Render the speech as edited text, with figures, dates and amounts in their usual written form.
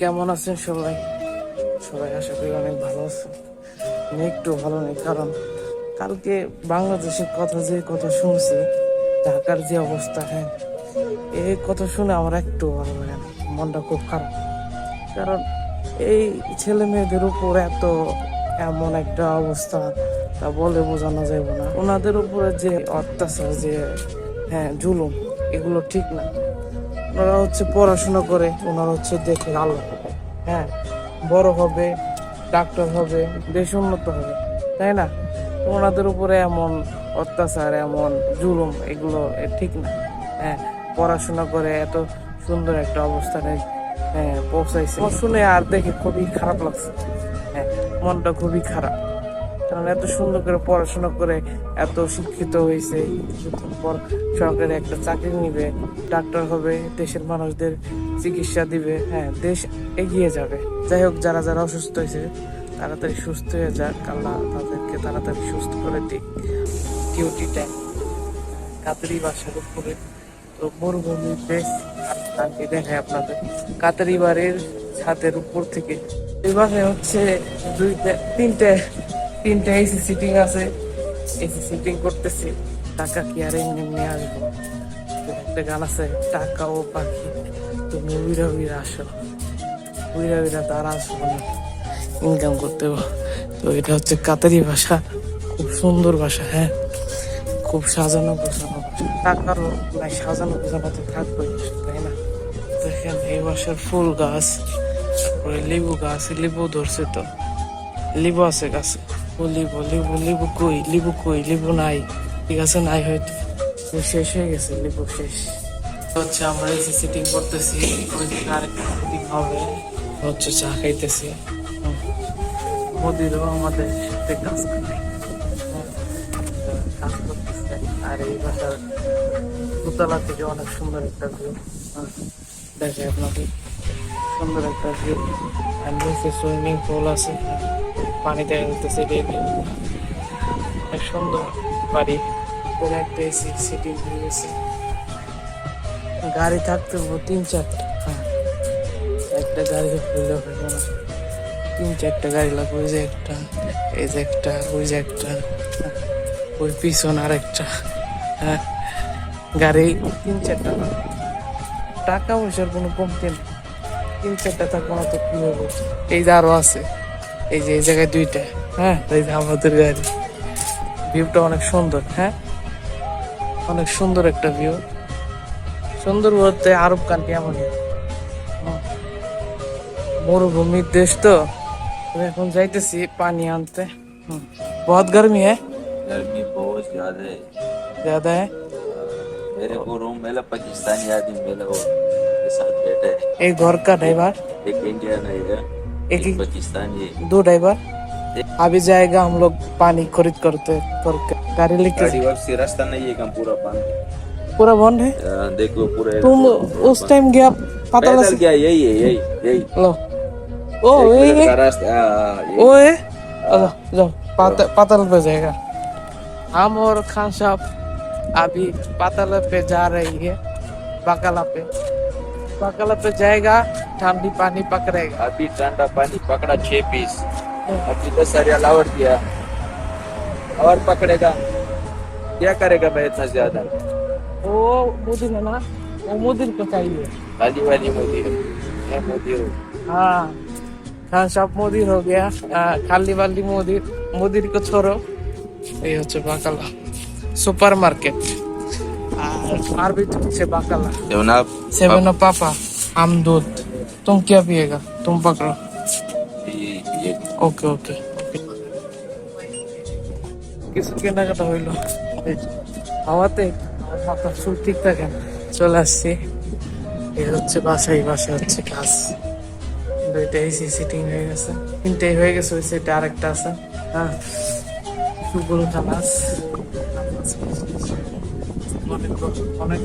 কেমন আছেন সবাই? সবাই আশা করি অনেক ভালো আছেন। আমি একটু ভালো নেই, কারণ কালকে বাংলাদেশের কথা শুনছি, ঢাকার যে অবস্থা, হ্যাঁ, এই কথা শুনে আমার একটু ভালো লাগে না, মনটা খুব খারাপ। কারণ এই ছেলে মেয়েদের উপর এমন একটা অবস্থা, তা বলে বোঝানো যাবে না। ওনাদের উপরে যে অত্যাচার, যে হ্যাঁ জুলুম, এগুলো ঠিক না। ওনারা হচ্ছে পড়াশোনা করে, ওনারা হচ্ছে দেখে আলো, হ্যাঁ, বড় হবে, ডাক্তার হবে, দেশ উন্নত হবে, তাই না? ওনাদের উপরে এমন অত্যাচার, এমন জুলুম, এগুলো ঠিক না। হ্যাঁ, পড়াশোনা করে এত সুন্দর একটা অবস্থানে হ্যাঁ পৌঁছাইছে, শুনে আর দেখে খুবই খারাপ লাগছে। হ্যাঁ, মনটা খুবই খারাপ। কারণ এত সুন্দর করে পড়াশোনা করে এত শিক্ষিত হয়েছে, কিছুক্ষণ পর সরকারি একটা চাকরি নিবে, ডাক্তার হবে, দেশের মানুষদের চিকিৎসা দিবে, হ্যাঁ, দেশ এগিয়ে যাবে। যাই হোক, যারা যারা অসুস্থ হয়েছে তাড়াতাড়ি সুস্থ হয়ে যাক, আল্লাহ তাদেরকে তাড়াতাড়ি সুস্থ করে দিক। ডিউটিটা কাতারি বাসার উপরে, তো মরুভূমির দেশ, আজকে দেখায় আপনাদের কাতারি বাড়ির ছাদের উপর থেকে। এই বাসায় হচ্ছে তিনটা এসি সিটিং আছে, এসি সিটিং করতেছি। টাকা কি আর এমনি এমনি আসবো? একটা গান আছে, টাকা ও পাখি, তুমি উইরা উইরা আসো, উইরা উইরা তার আসবো না, ইনকাম করতে হবে। তো এটা হচ্ছে কাতারি ভাষা, খুব সুন্দর ভাষা, হ্যাঁ, খুব সাজানো গোছানো ভাষা। টাকারও নাই, সাজানো গোছানো তো থাকবেই, তাই না? দেখেন এই বাসার ফুল গাছ, তারপরে লেবু গাছ, লেবু ধরছে, তো লেবু আছে গাছে। ও লেবু লেবু লেবু কই, লেবু কই, লেবু নাই, ঠিক আছে, নাই হয়তো, শেষ হয়ে গেছে, লেবু শেষ। হচ্ছে আমরা এসি সিটিং করতেছি, ওইদিকে আরেকটা সিটিং হবে, হচ্ছে চা খাইতেছি। মোদিরও আমাদের সাথে কাজ করে, কাজ করতেছে। আর এই বাসার দোতলা থেকে অনেক সুন্দর একটা ভিউ দেখে আপনাকে, সুন্দর একটা ভিউ। আর নিচে সুইমিং পুল আছে, পানিতে খেলতেছে, অনেক সুন্দর বাড়ি। একটা এসি সিটিং হয়ে গেছে, গাড়ি থাকতে 3-4টা, হ্যাঁ, একটা গাড়ি হইলে হবে না, 3-4টা গাড়ি লাগবে। ওই যে একটা, এই যে একটা, ওই যে একটা, ওই পিছন আর একটা, হ্যাঁ, গাড়ি 3-4টা। টাকা পয়সার কোনো কমতি নেই, 3-4টা থাকবো না তো কি হবে? এই যে আরো আছে, এই যে এই জায়গায় 2টা, হ্যাঁ, এই যে আমাদের গাড়ি। ভিউটা অনেক সুন্দর, হ্যাঁ, অনেক সুন্দর একটা ভিউ। সুন্দর বলতে আরব কান্ট্রি এমনই, মরুভূমির দেশ তো। আমি এখন যাইতেছি পানি আনতে। बहुत गर्मी है। गर्मी बहुत ज्यादा है। ज्यादा है। मेरे को रूम मिला पाकिस्तानी आदमी मिला, वो के साथ बैठा है। एक घर का ड्राइवर, एक इंडियन है, एक एक पाकिस्तानी है। 2 ड्राइवर। अभी जाएगा, हम लोग पानी खरीद करके गाड़ी लेके। गाड़ी वापसी रास्ता नहीं है, काम पूरा बंद है। पूरा बंद है। देखो पूरा तुम उस टाइम गया पता पैदल गया, यही है, यही यही लो, ओ एक ये मिनट का रास्ता, यही। ओ है, जाओ पाताल पे जाएगा। हम और खान साहब अभी पाताल पे जा रही है, बकाला पे जाएगा, ठंडी पानी पकड़ेगा। अभी ठंडा पानी पकड़ा 6 पीस, अभी 10 सारे अलावर किया, और पकड़ेगा, क्या करेगा भाई इतना ज्यादा? वो मुदिर है ना, वो मुदिर को चाहिए। खाली वाली मोदी है, मोदी हो। हाँ, खान साहब मुदिर हो गया, खाली वाली मुदिर को छोड़ो। ये হচ্ছে বাকালা সুপার মার্কেট। আর भी হচ্ছে বাকালা। जनाब 7 पापा, हम दूध। तुम क्या पिएगा? तुम पकड़ो। ये ওকে ওকে। কিছু কেনাকাটা হইলো, হাওয়াতে মাথা চুল ঠিক থাকে না। চলে আসছি, এই হচ্ছে বাসায় হচ্ছে কাজ। 2টা এসি সিটিং হয়ে গেছে, 3টাই হয়ে গেছে, ওই সেটে আরেকটা আছে। হ্যাঁ, সুগুলো খালাস, অনেক